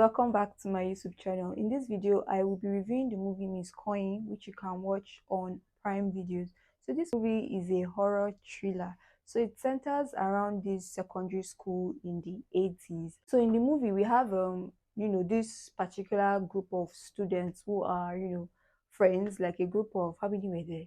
welcome back to my YouTube channel. In this video, I will be reviewing the movie Miss Coin, which you can watch on Prime Videos. So this movie is a horror thriller. So it centers around this secondary school in the 80s. So in the movie, we have this particular group of students who are, friends, like a group of, how many were there?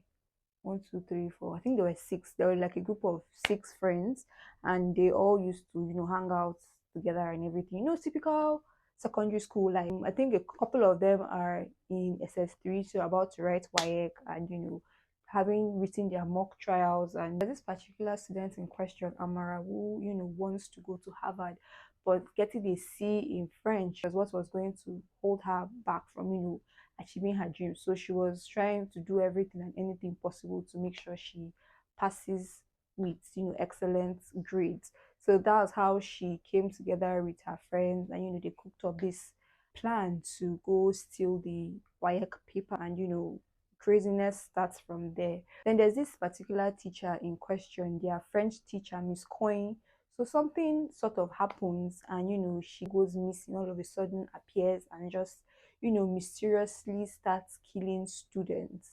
One, two, three, four. I think there were six. There were like a group of six friends, and they all used to, hang out together and everything. Typical secondary school. Like I think a couple of them are in SS3, so about to write WAEC, and having written their mock trials. And there's this particular student in question, Amara, who wants to go to Harvard, but getting a C in French was what was going to hold her back from achieving her dreams. So she was trying to do everything and anything possible to make sure she passes with excellent grades. So that's how she came together with her friends, and they cooked up this plan to go steal the WAEC paper, and craziness starts from there. Then there's this particular teacher in question, their French teacher, Miss Coin. So something sort of happens, and she goes missing, all of a sudden appears and just mysteriously starts killing students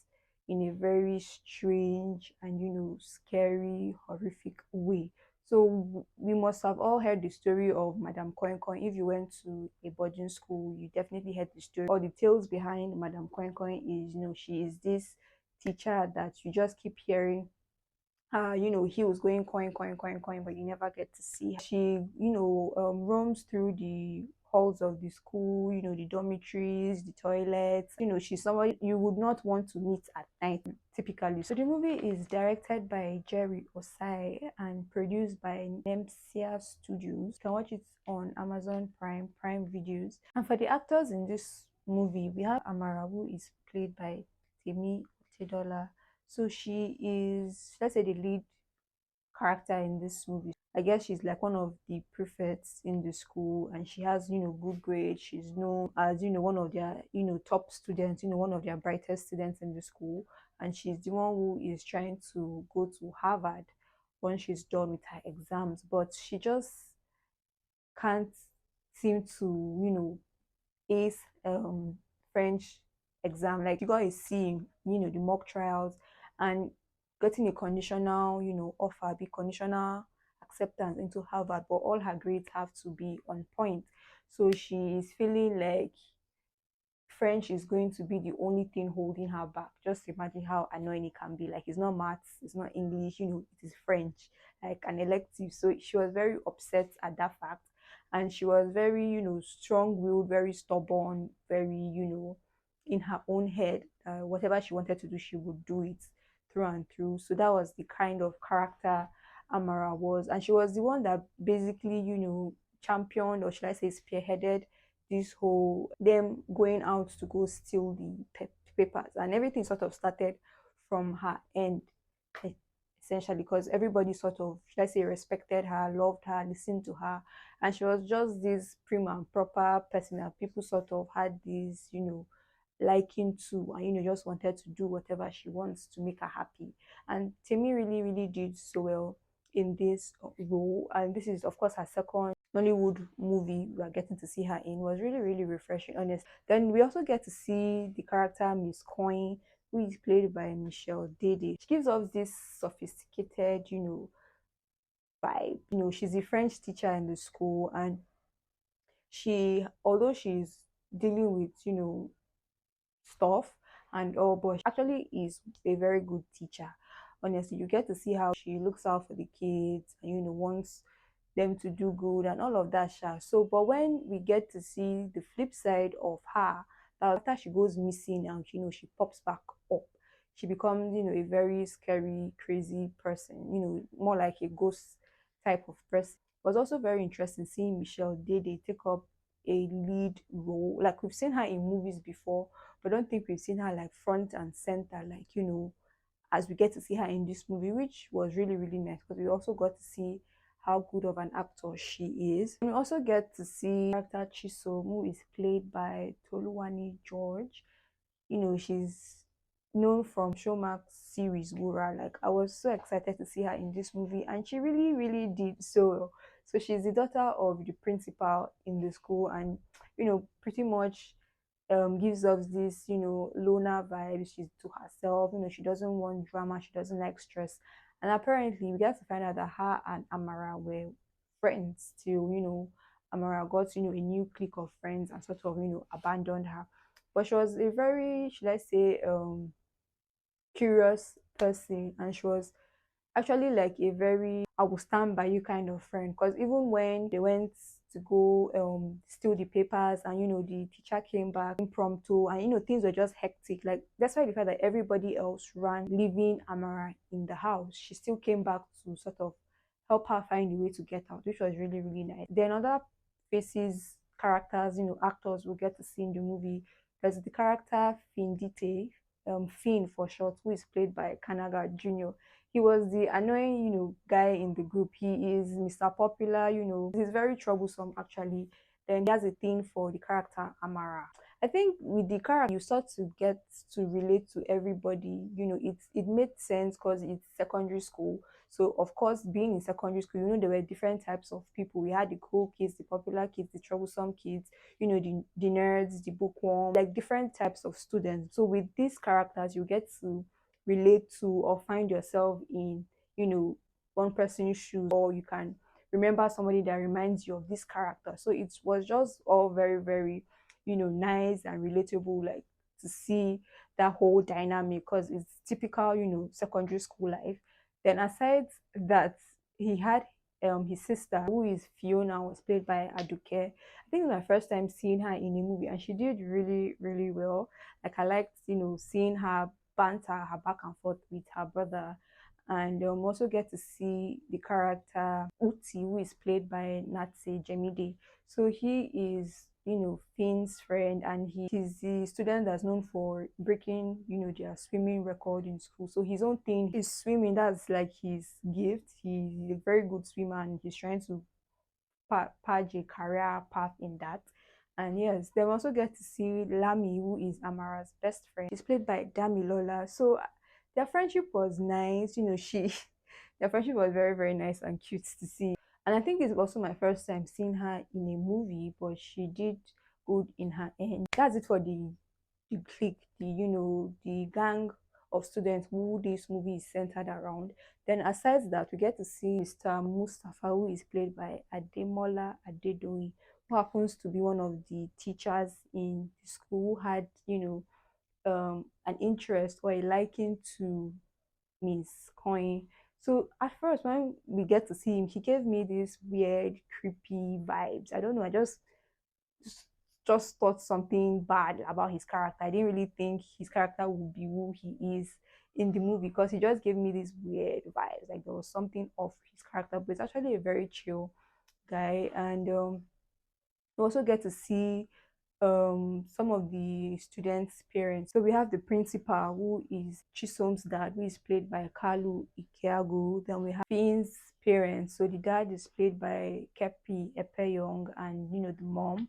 in a very strange and scary, horrific way. So we must have all heard the story of Madame Coin Coin. If you went to a boarding school, you definitely heard the story. All the tales behind Madame Coin Coin is, she is this teacher that you just keep hearing he was going coin, but you never get to see her. She, roams through the halls of the school, the dormitories, the toilets. She's somebody you would not want to meet at night, typically. So the movie is directed by Jerry Ossai and produced by Nemsia Studios. You can watch it on Amazon Prime Videos. And for the actors in this movie, we have Amara, who is played by Temi Otedola. So she is, let's say, the lead character in this movie. I guess she's like one of the prefects in the school, and she has, good grades. She's known as, one of their, top students, one of their brightest students in the school. And she's the one who is trying to go to Harvard when she's done with her exams. But she just can't seem to, ace French exam. Like you got a C, the mock trials, and getting a conditional, offer, be conditional acceptance into Harvard, but all her grades have to be on point. So she is feeling like French is going to be the only thing holding her back. Just imagine how annoying it can be. Like it's not maths, it's not English, it is French, like an elective. So she was very upset at that fact. And she was very, strong-willed, very stubborn, very, in her own head. Whatever she wanted to do, she would do it through and through. So that was the kind of character Amara was. And she was the one that basically, championed, or should I say spearheaded, this whole them going out to go steal the papers, and everything sort of started from her end, essentially, because everybody sort of, should I say, respected her, loved her, listened to her, and she was just this prim and proper person that people sort of had this liking to, and just wanted to do whatever she wants to make her happy. And Temi really did so well in this role, and this is of course her second Nollywood movie we are getting to see her in. Was really refreshing, honest. Then we also get to see the character Miss Coin, who is played by Michelle Dede. She gives off this sophisticated, vibe. She's a French teacher in the school, and although she's dealing with, stuff and all, but she actually is a very good teacher. Honestly, you get to see how she looks out for the kids and wants them to do good and all of that sha. So but when we get to see the flip side of her, that after she goes missing and she pops back up, she becomes a very scary, crazy person, more like a ghost type of person. It was also very interesting seeing Michelle Dede take up a lead role. Like we've seen her in movies before, but I don't think we've seen her like front and center, like as we get to see her in this movie, which was really nice, because we also got to see how good of an actor she is. And we also get to see character Chisom, who is played by Toluwani George. She's known from Showmax series Wura. Like I was so excited to see her in this movie, and she really did so well. So she's the daughter of the principal in the school, and pretty much gives us this, loner vibe. She's to herself, she doesn't want drama, she doesn't like stress. And apparently we get to find out that her and Amara were friends till, Amara got, a new clique of friends and sort of, abandoned her. But she was a very, should I say, curious person, and she was actually like a very I will stand by you kind of friend. Because even when they went to go steal the papers, and the teacher came back impromptu, and things were just hectic, like that's why the fact that everybody else ran, leaving Amara in the house, she still came back to sort of help her find a way to get out, which was really, really nice. Then other faces, characters, actors will get to see in the movie. There's the character Findite, Finn for short, who is played by Kanaga Jr. He was the annoying, guy in the group. He is Mr. Popular, he's very troublesome actually. Then he has a thing for the character Amara. I think with the character, you start to get to relate to everybody. It made sense because it's secondary school. So of course, being in secondary school, there were different types of people. We had the cool kids, the popular kids, the troublesome kids, the nerds, the bookworm, like different types of students. So with these characters, you get to relate to or find yourself in, one person's shoes, or you can remember somebody that reminds you of this character. So it was just all very, very, nice and relatable, like to see that whole dynamic, because it's typical, secondary school life. Then aside that, he had his sister, who is Fiona, was played by Aduke. I think it's my first time seeing her in a movie, and she did really, really well. Like I liked, seeing her banter, her back and forth with her brother. And also get to see the character Uti, who is played by Natse Jemide. So he is, Finn's friend, and he's the student that's known for breaking, their swimming record in school. So his own thing is swimming. That's like his gift. He's a very good swimmer, and he's trying to page a career path in that. And yes, they also get to see Lami, who is Amara's best friend. She's played by Damilola. So their friendship was nice. Their friendship was very, very nice and cute to see. And I think it's also my first time seeing her in a movie, but she did good in her end. That's it for the clique, the gang of students who this movie is centered around. Then aside that, we get to see Mr. Mustafa, who is played by Ademola Adedoyi, who happens to be one of the teachers in the school, who had, an interest or a liking to Miss Coin. So at first, when we get to see him, he gave me this weird, creepy vibes. I don't know. I just just thought something bad about his character. I didn't really think his character would be who he is in the movie, because he just gave me these weird vibes. Like there was something off his character, but it's actually a very chill guy. And we also get to see some of the students' parents. So we have the principal, who is Chisom's dad, who is played by Kalu Ikeagu. Then we have Finn's parents. So the dad is played by Kepi Epeyong, and the mom.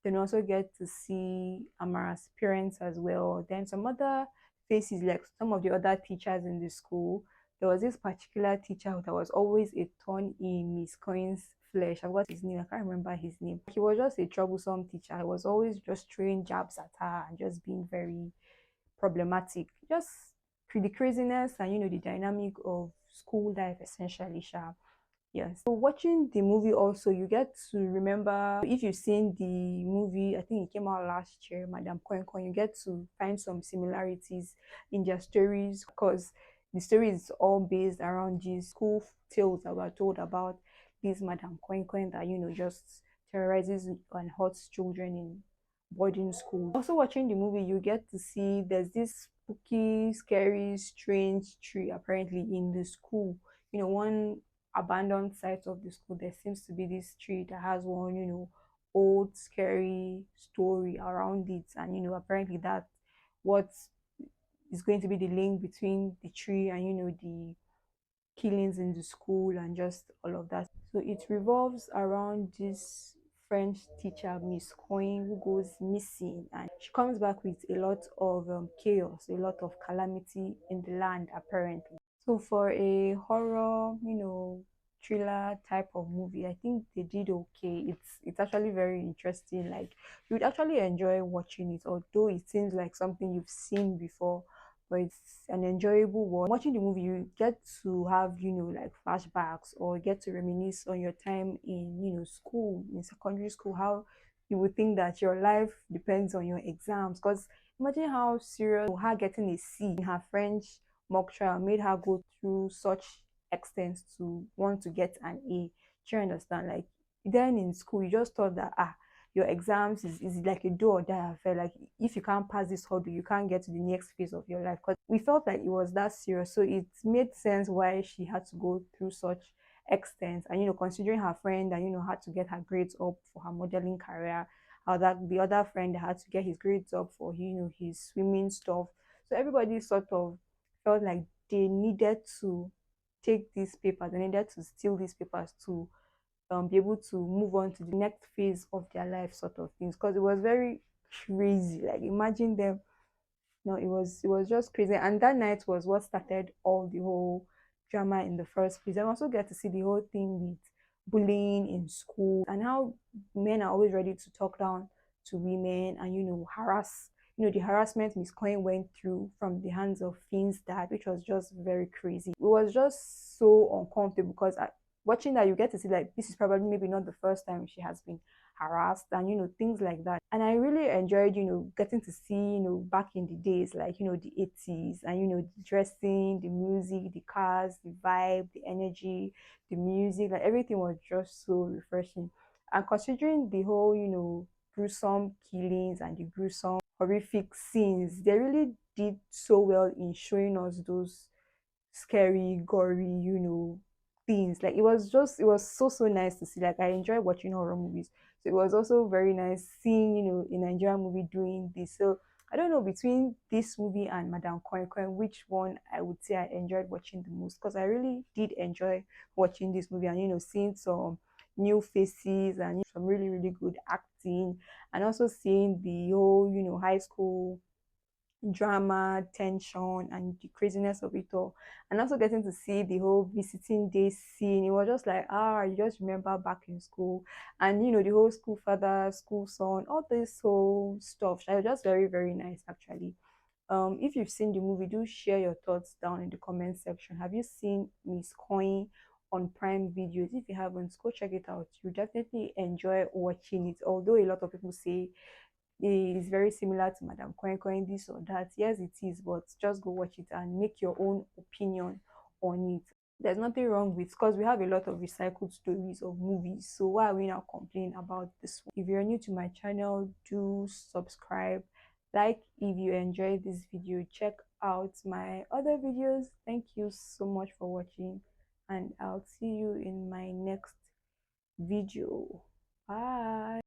Then we also get to see Amara's parents as well. Then some other faces, like some of the other teachers in the school. There was this particular teacher that was always a thorn in Miss Coin's flesh. I forgot his name. I can't remember his name. He was just a troublesome teacher. I was always just throwing jabs at her and just being very problematic. Just the craziness and the dynamic of school life essentially, sha. Yes. So watching the movie also, you get to remember, if you've seen the movie, I think it came out last year, Madam Coin Coin, you get to find some similarities in their stories, because the story is all based around these school tales that were told about this Madam Coin Coin that, just terrorizes and hurts children in boarding school. Also watching the movie, you get to see there's this spooky, scary, strange tree apparently in the school. One abandoned site of the school, there seems to be this tree that has one, old scary story around it. And apparently that what is going to be the link between the tree and the killings in the school and just all of that. So it revolves around this French teacher, Miss Coin, who goes missing, and she comes back with a lot of chaos, a lot of calamity in the land apparently. So for a horror, thriller type of movie. I think they did okay. It's actually very interesting. Like you would actually enjoy watching it, although it seems like something you've seen before, but it's an enjoyable one. Watching the movie, you get to have, like flashbacks or get to reminisce on your time in, school, in secondary school, how you would think that your life depends on your exams. Because imagine how serious her getting a C in her French mock trial made her go through such extent to want to get an A. Do you understand? Like then in school, you just thought that your exams is like a do or die affair. Like if you can't pass this hurdle, you can't get to the next phase of your life. Because we felt like it was that serious. So it made sense why she had to go through such extent. And considering her friend that had to get her grades up for her modeling career, how that the other friend had to get his grades up for his swimming stuff. So everybody sort of felt like they needed to take these papers, they needed to steal these papers to be able to move on to the next phase of their life, sort of things. Because it was very crazy. Like imagine them. No, it was just crazy. And that night was what started all the whole drama in the first place. I also get to see the whole thing with bullying in school and how men are always ready to talk down to women and harass. The harassment Miss Coin went through from the hands of Finn's dad, which was just very crazy. It was just so uncomfortable because watching that, you get to see like this is probably maybe not the first time she has been harassed and things like that. And I really enjoyed getting to see back in the days, like the 80s, and the dressing, the music, the cars, the vibe, the energy, the music, like everything was just so refreshing. And considering the whole gruesome killings and the gruesome horrific scenes, they really did so well in showing us those scary, gory, things. Like it was so nice to see. Like I enjoy watching horror movies. So it was also very nice seeing, a Nigerian movie doing this. So I don't know between this movie and Madame Coin Coin, which one I would say I enjoyed watching the most because I really did enjoy watching this movie and seeing some new faces and some really, really good acting and also seeing the whole, high school drama, tension, and the craziness of it all. And also getting to see the whole visiting day scene. It was just like, you just remember back in school. And the whole school father, school son, all this whole stuff. It was just very, very nice actually. If you've seen the movie, do share your thoughts down in the comment section. Have you seen Miss Coin on Prime Videos? If you haven't, go check it out. You definitely enjoy watching it. Although a lot of people say is very similar to Madame Coin Coin, this or that. Yes, it is, but just go watch it and make your own opinion on it. There's nothing wrong with because we have a lot of recycled stories of movies. So why are we now complaining about this one? If you're new to my channel, do subscribe. Like if you enjoyed this video, check out my other videos. Thank you so much for watching, and I'll see you in my next video. Bye.